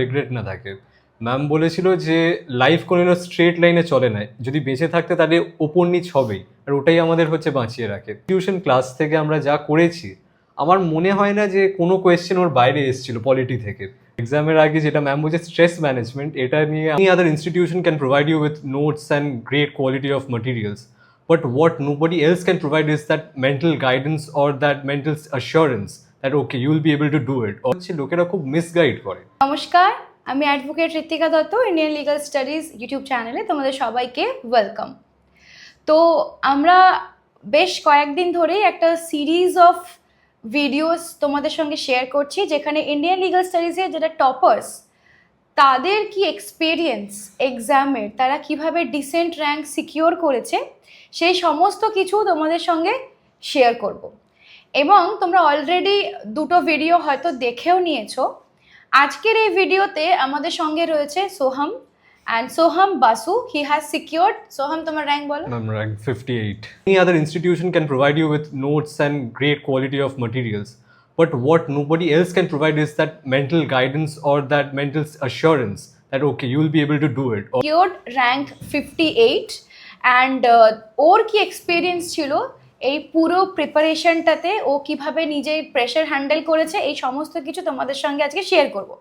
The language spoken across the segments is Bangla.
রিগ্রেট না থাকে। ম্যাম বলেছিল যে লাইফ কোনো স্ট্রেট লাইনে চলে না, যদি বেঁচে থাকতে তাহলে ওপর নিচ হবেই, আর ওটাই আমাদের বাঁচিয়ে রাখে। টিউশন ক্লাস থেকে আমরা যা করেছি, আমার মনে হয় না যে কোনো কোয়েশ্চেন ওর বাইরে এসেছিল পলিটি থেকে। এক্সামের আগে যেটা ম্যাম বলছে স্ট্রেস ম্যানেজমেন্ট, এটা নিয়ে any other institution can provide you with notes and great quality of materials, but what nobody else can provide is that mental guidance or that mental assurance that okay, you will be able to do it. হচ্ছে লোকেরা খুব মিসগাইড করে। নমস্কার, আমি advocate Ritwika Dutta, Indian legal studies YouTube চ্যানেলে তোমাদের সবাইকে ওয়েলকাম। তো আমরা বেশ কয়েকদিন ধরেই একটা সিরিজ অফ ভিডিওস তোমাদের সঙ্গে শেয়ার করছি, যেখানে ইন্ডিয়ান লিগাল স্টাডিজের যেটা টপার্স, তাদের কি এক্সপিরিয়েন্স এক্সামের, তারা কিভাবে ডিসেন্ট র্যাঙ্ক সিকিওর করেছে, সেই সমস্ত কিছু তোমাদের সঙ্গে শেয়ার করব। এবং তোমরা অলরেডি দুটো ভিডিও হয়তো দেখেও নিয়েছো। আজকের এই ভিডিওতে আমাদের সঙ্গে রয়েছে Soham and Soham Basu. He has secured, Soham তোমার র্যাঙ্ক বলো? I'm rank 58. Any other institution can provide you with notes and great quality of materials, but what nobody else can provide is that mental guidance or that mental assurance that okay, you will be able to do it. Secured rank 58 and ওর কি এক্সপিরিয়েন্স ছিল এই পুরো প্রিপারেশনটাতে, ও কিভাবে নিজের প্রেশার হ্যান্ডেল করেছে, এই সমস্ত কিছু তোমাদের সঙ্গে আজকে শেয়ার করব।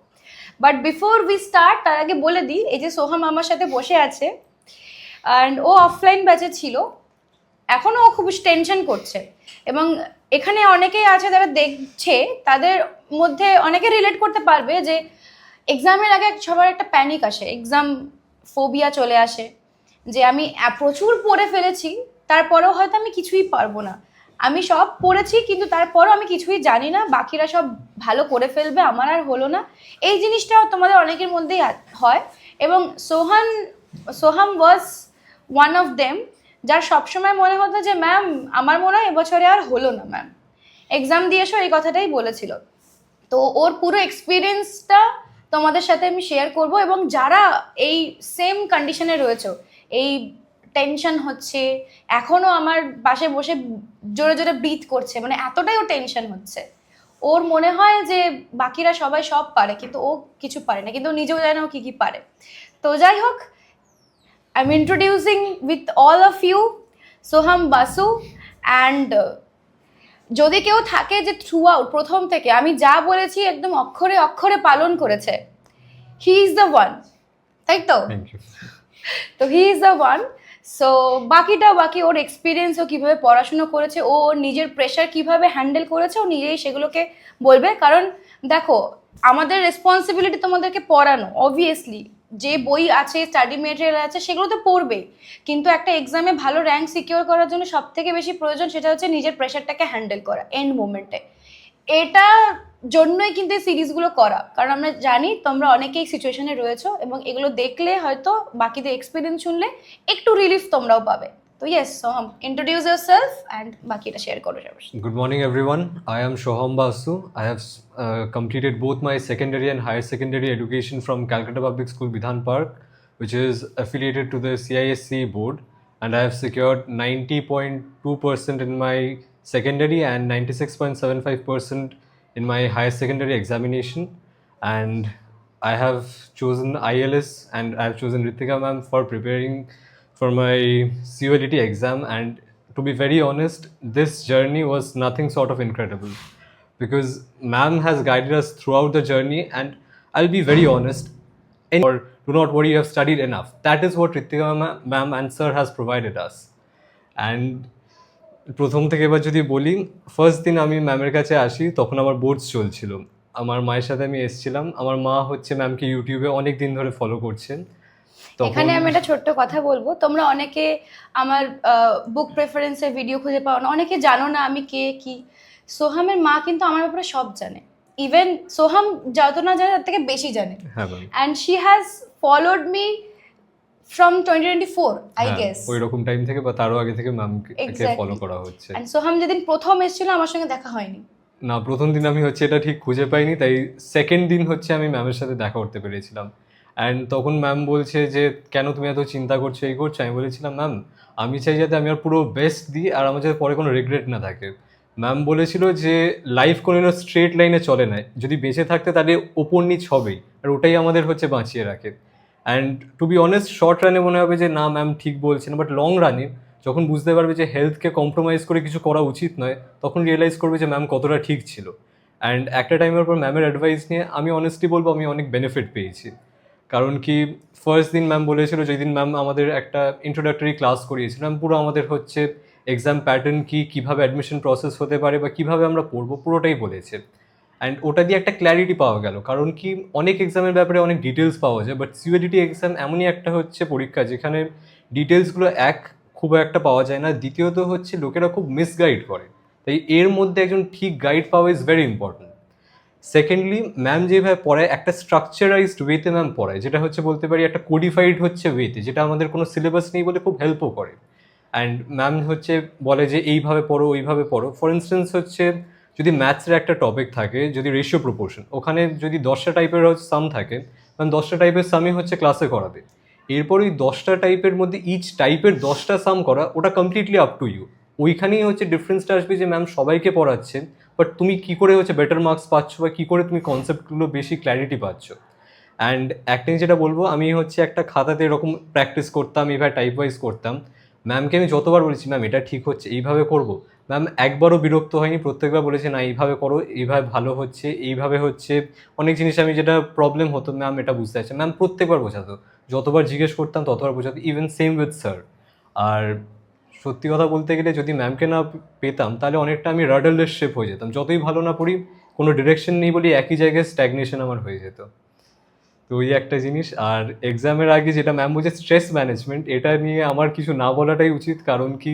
বাট বিফোর উই স্টার্ট, তার আগে বলে দিই, এই যে সোহাম আমার সাথে বসে আছে অ্যান্ড ও অফলাইন ব্যাচে ছিল, এখনও ও খুব টেনশন করছে। এবং এখানে অনেকেই আছে যারা দেখছে, তাদের মধ্যে অনেকে রিলেট করতে পারবে যে এক্সামের আগে সবার একটা প্যানিক আসে, এক্সাম ফোবিয়া চলে আসে, যে আমি প্রচুর পড়ে ফেলেছি, তারপরেও হয়তো আমি কিছুই পারবো না। আমি সব পড়েছি কিন্তু তারপরও আমি কিছুই জানি না, বাকিরা সব ভালো করে ফেলবে, আমার আর হলো না। এই জিনিসটাও তোমাদের অনেকের মধ্যেই হয়। এবং Soham was one of them, যার সবসময় মনে হতো যে ম্যাম আমার মনে হয় এবছরে আর হলো না, ম্যাম এক্সাম দিয়ে এসো, এই কথাটাই বলেছিল। তো ওর পুরো এক্সপিরিয়েন্সটা তোমাদের সাথে আমি শেয়ার করব। এবং যারা এই সেম কন্ডিশনে রয়েছে, এই টেনশন হচ্ছে, এখনও আমার পাশে বসে জোরে জোরে ব্রিথ করছে, মানে এতটাই ও টেনশন হচ্ছে, ওর মনে হয় যে বাকিরা সবাই সব পারে কিন্তু ও কিছু পারে না, কিন্তু ও নিজেও জানে না ও কী কী পারে। তো যাই হোক, I am introducing with all of you Soham Basu. And যদি কেউ থাকে যে থ্রু আউট প্রথম থেকে আমি যা বলেছি একদম অক্ষরে অক্ষরে পালন করেছে, হি ইজ দ্য ওয়ান, তাই তো? Thank you. তো he is the one. So বাকি ওর এক্সপিরিয়েন্স, ও কীভাবে পড়াশুনো করেছে, ও ওর নিজের প্রেশার কীভাবে হ্যান্ডেল করেছে, ও নিজেই সেগুলোকে বলবে। কারণ দেখো, আমাদের রেসপন্সিবিলিটি তোমাদেরকে পড়ানো, অবভিয়াসলি যে বই আছে, স্টাডি মেটেরিয়াল আছে, সেগুলো তো পড়বে, কিন্তু একটা এক্সামে ভালো র্যাঙ্ক সিকিওর করার জন্য সব থেকে বেশি প্রয়োজন সেটা হচ্ছে নিজের প্রেশারটাকে হ্যান্ডেল করা এন্ড মোমেন্টে। এটা জন্যই কিন্তু এই সিরিজগুলো করা, কারণ আমরা জানি তোমরা অনেকেই সিচুয়েশনে রয়েছো, এবং এগুলো দেখলে হয়তো বাকিদের এক্সপিরিয়েন্স শুনলে একটু রিলিফ তোমরাও পাবে। তো yes Soham, introduce yourself and বাকিটা শেয়ার করো সবার সাথে। Good morning, everyone. I am Soham Basu. I have completed both my secondary and higher secondary education from Calcutta Public School, Bidhan Park, which is affiliated to the CISC board, and I have secured 90.2% in my secondary and 96.75% in my higher secondary examination. And I have chosen ILS and I have chosen Ritika ma'am for preparing for my CULT exam. And to be very honest, this journey was nothing sort of incredible, because ma'am has guided us throughout the journey. And I'll be very honest, or do not worry, you have studied enough. That is what Ritika ma'am and sir has provided us. And প্রথম থেকে এবার যদি বলি, ফার্স্ট দিন আমি ম্যামের কাছে আসি, তখন আমার বোর্ডস চলছিল। আমার মায়ের সাথে আমি এসেছিলাম। আমার মা ম্যামকে ইউটিউবে অনেক দিন ধরে ফলো করছেন। এখানে আমি একটা ছোট্ট কথা বলবো, তোমরা অনেকে আমার বুক প্রেফারেন্সের ভিডিও খুঁজে পাও না, অনেকে জানো না আমি কে কি। সোহামের মা কিন্তু আমার ব্যাপারে সব জানে, ইভেন সোহাম যত না জানে তার থেকে বেশি জানে। And she has followed me from 2024 I guess, ওই রকম টাইম থেকে বা তারও আগে থেকে ম্যামকে ফলো করা হচ্ছে। এন্ড সোহাম যেদিন প্রথম এসেছিল আমার সঙ্গে দেখা হয়নি না, প্রথম দিন আমি এটা ঠিক খুঁজে পাইনি, তাই সেকেন্ড দিন আমি ম্যামের সাথে দেখা করতে পেরেছিলাম। অ্যান্ড তখন ম্যাম বলছে যে কেন তুমি এত চিন্তা করছো, এই করছো। আমি বলেছিলাম ম্যাম আমি চাই যাতে আমি আর পুরো বেস্ট দিই, আর আমার যাতে পরে কোনো রিগ্রেট না থাকে। ম্যাম বলেছিল যে লাইফ কোনো স্ট্রেট লাইনে চলে না, যদি বেঁচে থাকতে তাহলে ওপর নিচ হবেই, আর ওটাই আমাদের হচ্ছে বাঁচিয়ে রাখে। And to be honest short রানে মনে হবে যে না ম্যাম ঠিক বলছেন, বাট লং রানে যখন বুঝতে পারবে যে হেলথকে কম্প্রোমাইজ করে কিছু করা উচিত নয়, তখন রিয়েলাইজ করবে যে ম্যাম কতটা ঠিক ছিল। অ্যান্ড একটা টাইমের পর ম্যামের অ্যাডভাইস নিয়ে আমি অনেস্টলি বলবো আমি অনেক বেনিফিট পেয়েছি। কারণ কি ফার্স্ট দিন ম্যাম বলেছিল, যেদিন ম্যাম আমাদের একটা ইন্ট্রোডাক্টরি ক্লাস করিয়েছিল, ম্যাম পুরো আমাদের হচ্ছে এক্সাম প্যাটার্ন কী, কীভাবে অ্যাডমিশন প্রসেস হতে পারে বা কীভাবে আমরা পড়বো পুরোটাই বলেছে। অ্যান্ড ওটা দিয়ে একটা ক্ল্যারিটি পাওয়া গেল, কারণ কি অনেক এক্সামের ব্যাপারে অনেক ডিটেলস পাওয়া যায়, বাট সিউএলটি এক্সাম এমনই একটা হচ্ছে পরীক্ষা যেখানে ডিটেলসগুলো খুব একটা পাওয়া যায় না, দ্বিতীয়ত হচ্ছে লোকেরা খুব মিসগাইড করে, তাই এর মধ্যে একজন ঠিক গাইড পাওয়া is very important. Secondly ma'am যেভাবে পড়ায় একটা স্ট্রাকচারাইজড ওয়েতে ম্যাম পড়ায়, যেটা হচ্ছে বলতে পারি একটা কোডিফাইড হচ্ছে ওয়েতে, যেটা আমাদের কোনো সিলেবাস নেই বলে খুব হেল্পও করে। অ্যান্ড ম্যাম হচ্ছে বলে যে এইভাবে পড়ো ওইভাবে পড়ো। ফর ইনস্টেন্স হচ্ছে যদি ম্যাথসের একটা টপিক থাকে, যদি রেশিও প্রপোর্শন, ওখানে যদি 10টা টাইপের সাম থাকে, ম্যাম 10টা টাইপের সামই হচ্ছে ক্লাসে করাবে। এরপর ওই 10টা টাইপের মধ্যে ইচ টাইপের 10টা সাম করা, ওটা কমপ্লিটলি আপ টু ইউ। ওইখানেই হচ্ছে ডিফারেন্সটা আসবে যে ম্যাম সবাইকে পড়াচ্ছেন, বাট তুমি কী করে হচ্ছে বেটার মার্কস পাচ্ছ বা কী করে তুমি কনসেপ্টগুলো বেশি ক্ল্যারিটি পাচ্ছ। অ্যান্ড একটা যেটা বলবো, আমি হচ্ছে একটা খাতাতে এরকম প্র্যাকটিস করতাম, এইভাবে টাইপ ওয়াইজ করতাম। ম্যামকে আমি যতবার বলেছি ম্যাম এটা ঠিক হচ্ছে এইভাবে করবো, ম্যাম একবারও বিরক্ত হয়নি, প্রত্যেকবার বলেছে না এইভাবে করো, এইভাবে ভালো হচ্ছে, এইভাবে হচ্ছে। অনেক জিনিস আমি যেটা প্রবলেম হতো ম্যাম এটা বুঝতে পারছি, ম্যাম প্রত্যেকবার বোঝাতো, যতবার জিজ্ঞেস করতাম ততবার বোঝাতো, ইভেন সেম উইথ স্যার। আর সত্যি কথা বলতে গেলে যদি ম্যামকে না পেতাম তাহলে অনেকটা আমি রাডারলেস শেপ হয়ে যেতাম, যতই ভালো না পড়ি কোনো ডিরেকশন নেই বলি একই জায়গায় স্ট্যাগনেশন আমার হয়ে যেত। তো ওই একটা জিনিস। আর এক্সামের আগে যেটা ম্যাম বলছে স্ট্রেস ম্যানেজমেন্ট, এটা নিয়ে আমার কিছু না বলাটাই উচিত, কারণ কি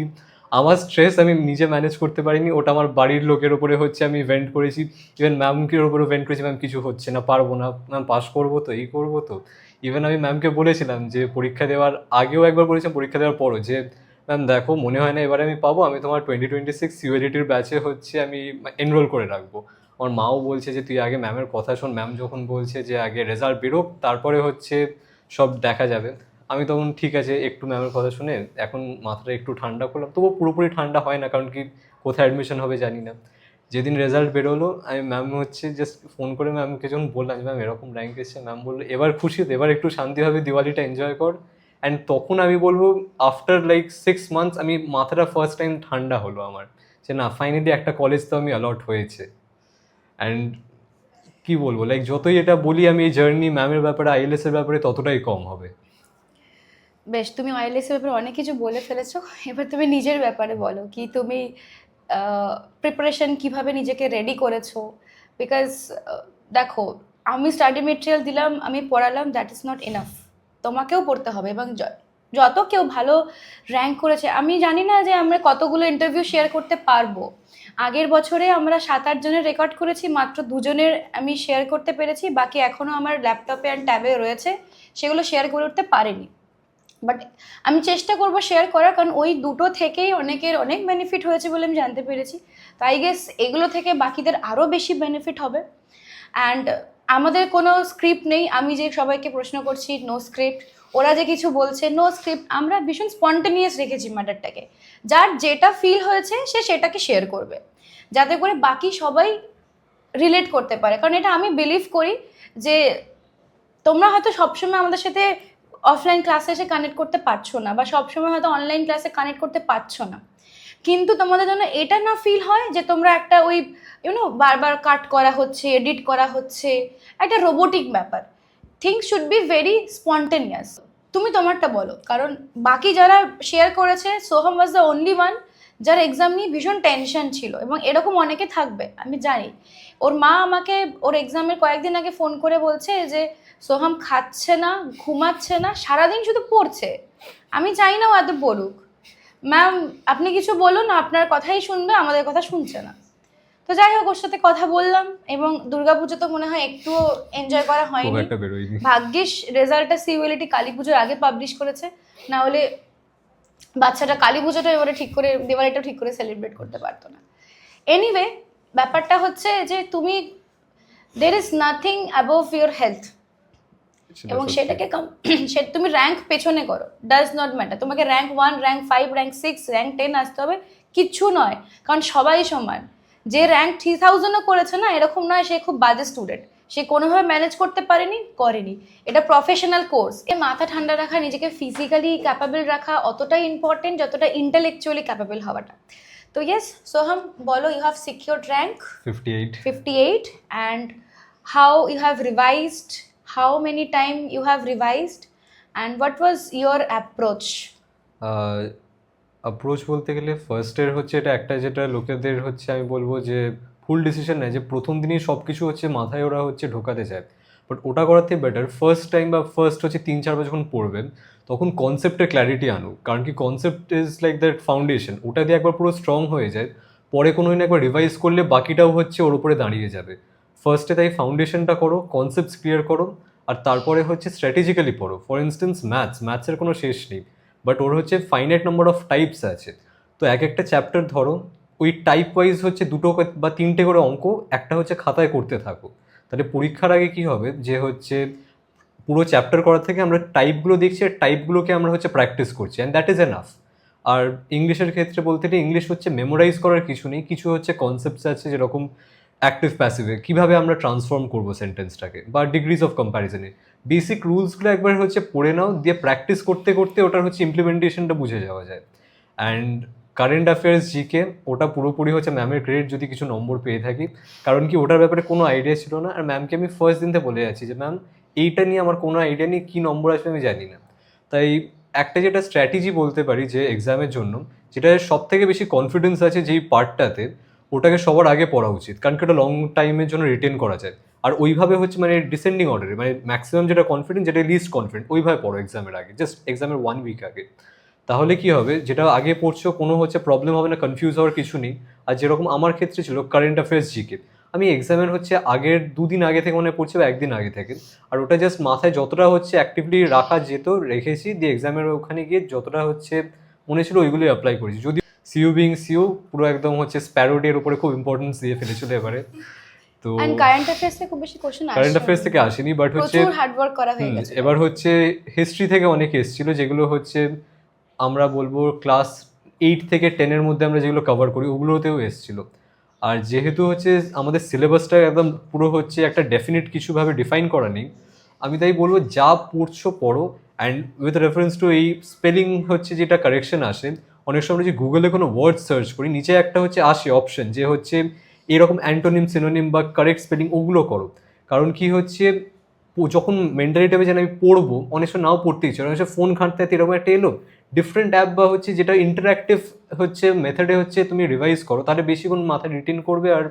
আমার স্ট্রেস আমি নিজে ম্যানেজ করতে পারিনি, ওটা আমার বাড়ির লোকের ওপরে হচ্ছে আমি ভেন্ট করেছি, ইভেন ম্যামকে ওপরেও ভেন্ট করেছি, ম্যাম কিছু হচ্ছে না, পারবো না ম্যাম, পাস করবো তো, এই করবো তো। ইভেন আমি ম্যামকে বলেছিলাম যে পরীক্ষা দেওয়ার আগেও একবার বলেছিলাম, পরীক্ষা দেওয়ার পরও, যে ম্যাম দেখো মনে হয় না এবারে আমি পাবো, আমি তোমার 2026 ইউএলইটির ব্যাচে হচ্ছে আমি এনরোল করে রাখবো। আমার মাও বলছে যে তুই আগে ম্যামের কথা শোন, ম্যাম যখন বলছে যে আগে রেজাল্ট বেরোক তারপরে হচ্ছে সব দেখা যাবে। আমি তখন ঠিক আছে একটু ম্যামের কথা শুনে এখন মাথাটা একটু ঠান্ডা করলাম, তবুও পুরোপুরি ঠান্ডা হয় না, কারণ কি কোথায় অ্যাডমিশন হবে জানি না। যেদিন রেজাল্ট বেরোলো আমি ম্যাম হচ্ছে জাস্ট ফোন করে ম্যামকে যখন বললাম যে ম্যাম এরকম র্যাঙ্ক এসেছে, ম্যাম বললো এবার খুশি তো, এবার একটু শান্তিভাবে দিওয়ালিটা এনজয় কর। অ্যান্ড তখন আমি বলবো আফটার লাইক 6 মান্থস আমি মাথাটা ফার্স্ট টাইম ঠান্ডা হলো আমার, যে না ফাইনালি একটা কলেজ তো আমি অ্যালট হয়েছে। অ্যান্ড কি বলবো, লাইক যতই এটা বলি আমি এই জার্নি ম্যামের ব্যাপারে আইএলএস এর ব্যাপারে ততটাই কম হবে। বেশ, তুমি আইএলটিএস এর ব্যাপারে অনেক কিছু বলে ফেলেছো, এবার তুমি নিজের ব্যাপারে বলো কি তুমি প্রিপারেশন কিভাবে নিজেকে রেডি করেছো। বিকজ দেখো, আমি স্টাডি মেটেরিয়াল দিলাম, আমি পড়ালাম, দ্যাট ইজ নট এনাফ, তোমাকেও পড়তে হবে। এবং যত কেউ ভালো র্যাঙ্ক করেছে, আমি জানি না যে আমরা কতগুলো ইন্টারভিউ শেয়ার করতে পারবো। আগের বছরে আমরা 7-8 জনের রেকর্ড করেছি, মাত্র 2জনের আমি শেয়ার করতে পেরেছি, বাকি এখনও আমার ল্যাপটপে অ্যান্ড ট্যাবে রয়েছে, সেগুলো শেয়ার করে উঠতে পারিনি। বাট আমি চেষ্টা করবো শেয়ার করার, কারণ ওই দুটো থেকেই অনেকের অনেক বেনিফিট হয়েছে বলে আমি জানতে পেরেছি। তো আই গেস এগুলো থেকে বাকিদের আরও বেশি বেনিফিট হবে। অ্যান্ড আমাদের কোনো স্ক্রিপ্ট নেই, আমি যে সবাইকে প্রশ্ন করছি নো স্ক্রিপ্ট, ওরা যে কিছু বলছে নো স্ক্রিপ্ট, আমরা ভীষণ স্পন্টেনিয়াস রেখেছি ম্যাটারটাকে। যার যেটা ফিল হয়েছে সে সেটাকে শেয়ার করবে, যাতে করে বাকি সবাই রিলেট করতে পারে। কারণ এটা আমি বিলিভ করি যে তোমরা হয়তো সবসময় আমাদের সাথে অফলাইন ক্লাসে এসে কানেক্ট করতে পারছো না, বা সবসময় হয়তো অনলাইন ক্লাসে কানেক্ট করতে পারছো না, কিন্তু তোমাদের জন্য এটা না ফিল হয় যে তোমরা একটা ওই বারবার কাট করা হচ্ছে, এডিট করা হচ্ছে, একটা রোবোটিক ব্যাপার। Things should be very spontaneous. তুমি তোমারটা বলো, কারণ বাকি যারা শেয়ার করেছে, Soham was the only one যার এক্সাম নিয়ে ভীষণ টেনশন ছিল, এবং এরকম অনেকে থাকবে আমি জানি। ওর মা আমাকে ওর এক্সামের কয়েকদিন আগে ফোন করে বলছে যে সোহাম খাচ্ছে না, ঘুমাচ্ছে না, সারাদিন শুধু পড়ছে। আমি চাই না ও এত পড়ুক, ম্যাম আপনি কিছু বলুন, আপনার কথাই শুনবে, আমাদের কথা শুনছে না। তো যাই হোক, ওর সাথে কথা বললাম, এবং দুর্গাপুজো তো মনে হয় একটুও এনজয় করা হয়নি। ভাগ্যিস রেজাল্টটা সিউএলটি কালী পুজোর আগে পাবলিশ করেছে, না হলে বাচ্চাটা কালী পুজোটা এবারে ঠিক করে, দিওয়ালিটা ঠিক করে সেলিব্রেট করতে পারতো না। এনিওয়ে, ব্যাপারটা হচ্ছে যে তুমি there is nothing above your health, এবং সেটাকে তুমি র্যাঙ্ক পেছনে করো, ডাজ নট ম্যাটার। তোমাকে র্যাঙ্ক 1, র্যাঙ্ক 5, র্যাঙ্ক 6, র্যাঙ্ক 10 আসতে হবে, কিচ্ছু নয়, কারণ সবাই সমান। যে র্যাঙ্ক 3000ও করেছে না, এরকম নয় সে খুব বাজে স্টুডেন্ট, সে কোনোভাবে ম্যানেজ করতে করেনি। এটা প্রফেশনাল কোর্স। এ মাথা ঠান্ডা রাখা, নিজেকে ফিজিক্যালি ক্যাপাবল রাখা অতটাই ইম্পর্টেন্ট যতটা ইন্টেলেকচুয়ালি ক্যাপাবল হওয়াটা। তো ইয়েস সোহাম, বলো, you have secured rank 58. 58, and how you have revised, how many time you have revised, and what was your approach? Approach বলতে গেলে ফার্স্টের হচ্ছে এটা একটা, যেটা লোকেদের হচ্ছে আমি বলবো যে ফুল ডিসিশন নেয়, যে প্রথম দিনই সব কিছু হচ্ছে মাথায় ওরা হচ্ছে ঢোকাতে চায়। বাট ওটা করার থেকে বেটার ফার্স্ট টাইম বা ফার্স্ট হচ্ছে 3-4 বার যখন পড়বেন তখন কনসেপ্টের ক্ল্যারিটি আনুক, কারণ কি concept is like that foundation, ওটা দিয়ে একবার পুরো স্ট্রং হয়ে যায়, পরে কোনো দিন একবার রিভাইজ করলে বাকিটাও হচ্ছে ওর উপরে দাঁড়িয়ে যাবে। ফার্স্টে তাই ফাউন্ডেশনটা করো, কনসেপ্টস ক্লিয়ার করো, আর তারপরে হচ্ছে স্ট্র্যাটেজিক্যালি পড়ো। ফর ইনস্টেন্স ম্যাথসের কোনো শেষ নেই, বাট ওর হচ্ছে ফাইনাইট নাম্বার অফ টাইপস আছে। তো এক একটা চ্যাপ্টার ধরো, ওই টাইপ ওয়াইজ হচ্ছে 2 বা 3টে করে অঙ্ক একটা হচ্ছে খাতায় করতে থাকো। তাহলে পরীক্ষার আগে কি হবে, যে হচ্ছে পুরো চ্যাপ্টার করার থেকে আমরা টাইপগুলো দেখছি আর টাইপগুলোকে আমরা হচ্ছে প্র্যাকটিস করছি, অ্যান্ড দ্যাট ইজ এনাফ। আর ইংলিশের ক্ষেত্রে বলতে গেলে ইংলিশ হচ্ছে মেমোরাইজ করার কিছু নেই, কিছু হচ্ছে কনসেপ্টস আছে, যেরকম অ্যাক্টিভ প্যাসিভে কীভাবে আমরা ট্রান্সফর্ম করবো সেন্টেন্সটাকে, বা ডিগ্রিজ অফ কম্প্যারিজনে বেসিক রুলসগুলো একবার হচ্ছে পড়ে নাও, দিয়ে প্র্যাকটিস করতে করতে ওটার হচ্ছে ইমপ্লিমেন্টেশনটা বুঝে যাওয়া যায়। অ্যান্ড কারেন্ট অ্যাফেয়ার্স জিকে ওটা পুরোপুরি হচ্ছে ম্যামের ক্রেডিট যদি কিছু নম্বর পেয়ে থাকি, কারণ কি ওটার ব্যাপারে কোনো আইডিয়া ছিল না, আর ম্যামকে আমি ফার্স্ট দিনতে বলে যাচ্ছি যে ম্যাম এইটা নিয়ে আমার কোনো আইডিয়া নেই, কী নম্বর আসবে আমি জানি না। তাই একটা যেটা স্ট্র্যাটেজি বলতে পারি যে এক্সামের জন্য, যেটা সব থেকে বেশি কনফিডেন্স আছে যেই পার্টটাতে, ওটাকে সবার আগে পড়া উচিত, কারণ কি ওটা লং টাইমের জন্য রিটেন করা যায়। আর ওইভাবে হচ্ছে মানে ডিসেন্ডিং অর্ডারে, মানে ম্যাক্সিমাম যেটা কনফিডেন্ট, যেটা লিস্ট কনফিডেন্ট, ওইভাবে পড়ো এক্সামের আগে, জাস্ট এক্সামের 1 উইক আগে। তাহলে কি হবে, যেটা আগে পড়ছো কোনো হচ্ছে প্রবলেম হবে না, কনফিউজ হওয়ার কিছু নেই। আর যেরকম আমার ক্ষেত্রে ছিল কারেন্ট অ্যাফেয়ার্স জিকে, আমি এক্সামের হচ্ছে আগের 2 দিন আগে থেকে মনে পড়ছে, বা 1 দিন আগে থেকে, আর ওটা জাস্ট মাথায় যতটা হচ্ছে অ্যাক্টিভলি রাখা যেত রেখেছি, দিয়ে এক্সামের ওখানে গিয়ে যতটা হচ্ছে মনে ছিল ওইগুলোই অ্যাপ্লাই করেছি। যদি সিইউ বিং সিইউ পুরো একদম হচ্ছে স্প্যারোডের উপরে খুব ইম্পর্টেন্স দিয়ে ফেলেছিল এবারে। তো এন্ড কারেন্ট অ্যাফেয়ার্স থেকে খুব বেশি কোশ্চেন আসে, কারেন্ট অ্যাফেয়ার্স থেকে আসেনি, বাট হচ্ছে প্রচুর হার্ড ওয়ার্ক করা হয়ে গেছে। এবার হচ্ছে হিস্ট্রি থেকে অনেক এসেছিল, যেগুলো হচ্ছে আমরা বলবো ক্লাস 8 থেকে 10-এর মধ্যে আমরা যেগুলো কভার করি ওগুলোতেও এসেছিল। আর যেহেতু হচ্ছে আমাদের সিলেবাসটা একদম পুরো হচ্ছে একটা ডেফিনিট কিছুভাবে ডিফাইন করা নেই, আমি তাই বলবো যা পড়ছো পড়ো, অ্যান্ড উইথ রেফারেন্স টু এই স্পেলিং হচ্ছে যেটা কারেকশন আসে, অনেক সময় যে গুগলে কোনো ওয়ার্ড সার্চ করি নিচে একটা হচ্ছে আসে অপশন, যে হচ্ছে এরকম অ্যান্টোনিম সিনোনিম বা কারেক্ট স্পেলিং, ওগুলো করো। কারণ কি হচ্ছে যখন মেন্টালিটি হবে যে আমি পড়বো, অনেক সময় নাও পড়তে ইচ্ছে, অনেক সময় ফোন ঘাঁটতে এরকম একটা এলো ডিফারেন্ট অ্যাপ, বা হচ্ছে যেটা ইন্টারাক্টিভ হচ্ছে মেথডে হচ্ছে তুমি রিভাইজ করো, তাহলে বেশিক্ষণ মাথায় রিটেন করবে আর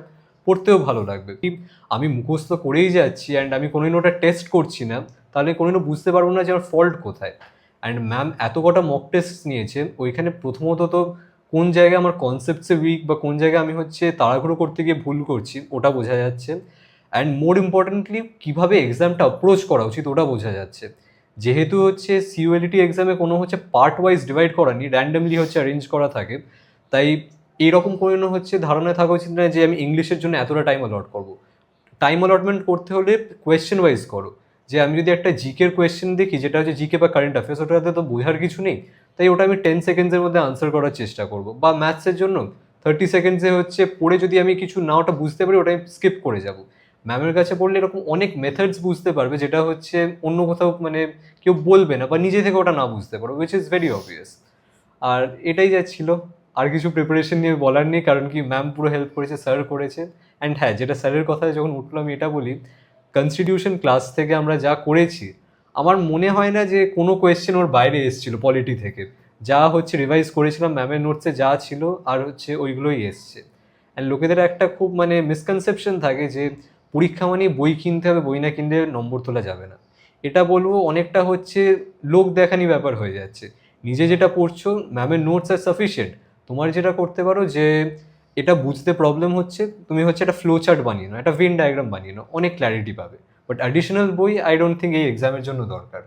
পড়তেও ভালো লাগবে। কি আমি মুখস্থ করেই যাচ্ছি অ্যান্ড আমি কোনোদিন ওটা টেস্ট করছি না, তাহলে কোনোদিনও বুঝতে পারবো না যে আমার ফল্ট কোথায়। অ্যান্ড ম্যাম এত কটা মক টেস্ট নিয়েছে, ওইখানে প্রথমত তো কোন জায়গায় আমার কনসেপ্টসে উইক, বা কোন জায়গায় আমি হচ্ছে তাড়াহুড়ো করতে গিয়ে ভুল করছি ওটা বোঝা যাচ্ছে। অ্যান্ড মোর ইম্পর্টেন্টলি কীভাবে এক্সামটা অ্যাপ্রোচ করা উচিত ওটা বোঝা যাচ্ছে। যেহেতু হচ্ছে সিইউএলটি এক্সামে কোনো হচ্ছে পার্ট ওয়াইজ ডিভাইড করা নেই, র্যান্ডমলি হচ্ছে অ্যারেঞ্জ করা থাকে, তাই এইরকম কোনো হচ্ছে ধারণায় থাকা উচিত না যে আমি ইংলিশের জন্য এতটা টাইম অ্যালট করবো। টাইম অ্যালটমেন্ট করতে হলে কোয়েশ্চেন ওয়াইজ করো, যে আমি যদি একটা জিকের কোয়েশ্চেন দেখি যেটা হচ্ছে জিকে বা কারেন্ট অ্যাফেয়ার্স, ওটাতে তো বোঝার কিছু নেই, তাই ওটা আমি 10 সেকেন্ডসের মধ্যে আনসার করার চেষ্টা করবো। বা ম্যাথসের জন্য 30 সেকেন্ডসে হচ্ছে পড়ে যদি আমি কিছু না ওটা বুঝতে পারি, ওটা আমি স্কিপ করে যাবো। ম্যামের কাছে পড়লে এরকম অনেক মেথডস বুঝতে পারবে, যেটা হচ্ছে অন্য কোথাও মানে কেউ বলবে না, বা নিজে থেকে ওটা না বুঝতে পারো, উইচ ইজ ভেরি অবভিয়াস। আর এটাই যা ছিল, আর কিছু প্রিপারেশন নিয়ে বলার নেই, কারণ কি ম্যাম পুরো হেল্প করেছে, স্যার করেছে। অ্যান্ড হ্যাঁ, যেটা স্যারের কথায় যখন উঠলো আমি এটা বলি, কনস্টিটিউশন ক্লাস থেকে আমরা যা করেছি, আমার মনে হয় না যে কোনো কোয়েশ্চেন ওর বাইরে এসেছিলো পলিটি থেকে। যা হচ্ছে রিভাইজ করেছিলাম ম্যামের নোটসে যা ছিল, আর হচ্ছে ওইগুলোই এসছে। অ্যান্ড লোকেদের একটা খুব মানে মিসকনসেপশন থাকে যে পরীক্ষা মানে বই কিনতে হবে, বই না কিনলে নম্বর তোলা যাবে না। এটা বলবো অনেকটা হচ্ছে লোক দেখানি ব্যাপার হয়ে যাচ্ছে। নিজে যেটা পড়ছো, ম্যামের নোটস আর সাফিসিয়েন্ট, তোমার যেটা করতে পারো যে এটা বুঝতে প্রবলেম হচ্ছে, তুমি হচ্ছে একটা ফ্লো চার্ট বানিয়ে নাও, একটা ভেন ডায়াগ্রাম বানিয়ে নাও, অনেক ক্ল্যারিটি পাবে। বাট অ্যাডিশনাল বই আই ডোন্ট থিঙ্ক এই এক্সামের জন্য দরকার।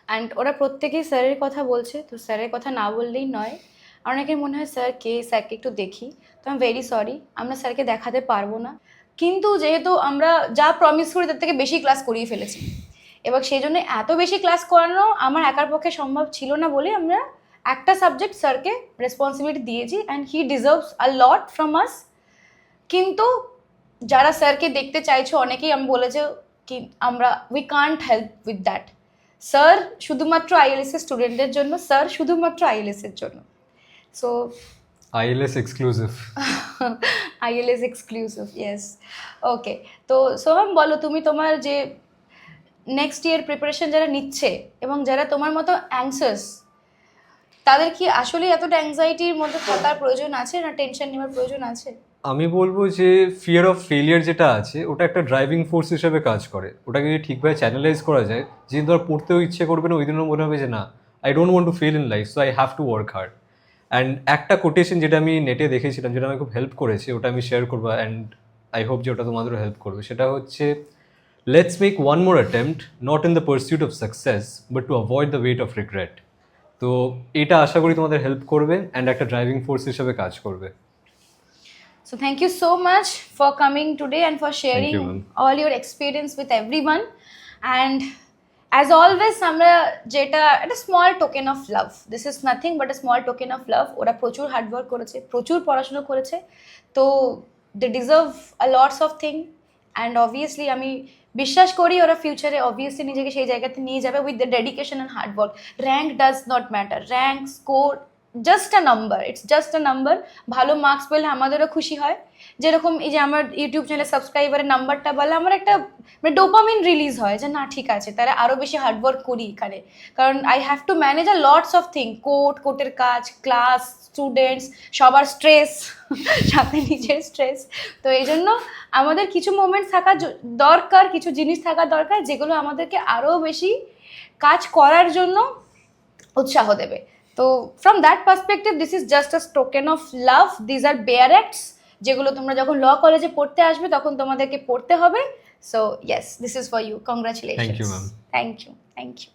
অ্যান্ড ওরা প্রত্যেকেই স্যারের কথা বলছে, তো স্যারের কথা না বললেই নয়। অনেকের মনে হয় স্যার কে, স্যারকে একটু দেখি, তো আমি ভেরি সরি, আমরা স্যারকে দেখাতে পারবো না। কিন্তু যেহেতু আমরা যা প্রমিস করি তার থেকে বেশি ক্লাস করিয়ে ফেলেছি, এবার সেই জন্য এত বেশি ক্লাস করানো আমার একার পক্ষে সম্ভব ছিল না বলে আমরা একটা সাবজেক্ট স্যারকে রেসপন্সিবিলিটি দিয়েছি, and he deserves a lot from আস। কিন্তু যারা স্যারকে দেখতে চাইছো অনেকেই আমি বলেছে কি আমরা we can't help with that. Sir শুধুমাত্র আইএলএস এর স্টুডেন্টদের জন্য, স্যার শুধুমাত্র আইএলএস এর জন্য। So ILS exclusive. ILS exclusive, yes. Okay, তো সোহাম বলো তুমি তোমার যে নেক্সট ইয়ার প্রিপারেশন যারা নিচ্ছে এবং যারা তোমার মতো অ্যাংসাস, তাদের কি আসলে এতটা অ্যাংজাইটির মধ্যে থাকার প্রয়োজন আছে, না টেনশন নেওয়ার প্রয়োজন আছে? আমি বলবো যে ফিয়ার অফ ফেলিয়ার যেটা আছে ওটা একটা ড্রাইভিং ফোর্স হিসেবে কাজ করে। ওটাকে যদি ঠিকভাবে চ্যানেলাইজ করা যায়, যেদিন ধর পড়তেও ইচ্ছে করবে না ওই দিনও মনে হবে যে না, I don't want to fail in life, so I have to work hard. And একটা কোটেশন যেটা আমি নেটে দেখেছিলাম, যেটা আমাকে খুব হেল্প করেছে, ওটা আমি শেয়ার করবো অ্যান্ড আই হোপ যে ওটা তোমাদেরও হেল্প করবে। সেটা হচ্ছে, let's make one more attempt, not in the pursuit of success but to avoid the weight of regret. তো এটা আশা করি তোমাদের হেল্প করবে অ্যান্ড একটা ড্রাইভিং ফোর্স হিসেবে কাজ করবে। So thank you so much for coming today and for sharing you, ma'am. all your experience with everyone. And as always, আমরা যেটা একটা small token of love, this is nothing but a small token of love. ওরা প্রচুর হার্ডওয়ার্ক করেছে, প্রচুর পড়াশোনা করেছে, তো they deserve a lots of thing. And obviously আমি বিশ্বাস করি ওরা ফিউচারে অবভিয়াসলি নিজেকে সেই জায়গাতে নিয়ে যাবে with the dedication and hard work. Rank does not matter, rank score just a number, it's just a number. ভালো মার্কস পেলে আমাদেরও খুশি হয়, যেরকম এই যে আমার ইউটিউব চ্যানেলে সাবস্ক্রাইবারের নাম্বারটা বলে আমার একটা মানে ডোপামিন রিলিজ হয় যে না ঠিক আছে, তারা আরও বেশি হার্ডওয়ার্ক করি এখানে, কারণ I have to manage a lots of thing, কোর্টের কাজ, ক্লাস, স্টুডেন্টস, সবার স্ট্রেস, সাথে নিজের স্ট্রেস। তো এই জন্য আমাদের কিছু মোমেন্টস থাকা দরকার, কিছু জিনিস থাকা দরকার যেগুলো আমাদেরকে আরও বেশি কাজ করার জন্য উৎসাহ দেবে। তো from that perspective this is just a token of love, these are bare acts, যেগুলো তোমরা যখন ল কলেজে পড়তে আসবে তখন তোমাদেরকে পড়তে হবে। So yes, this is for you, congratulations. Thank you, ma'am. Thank you, thank you.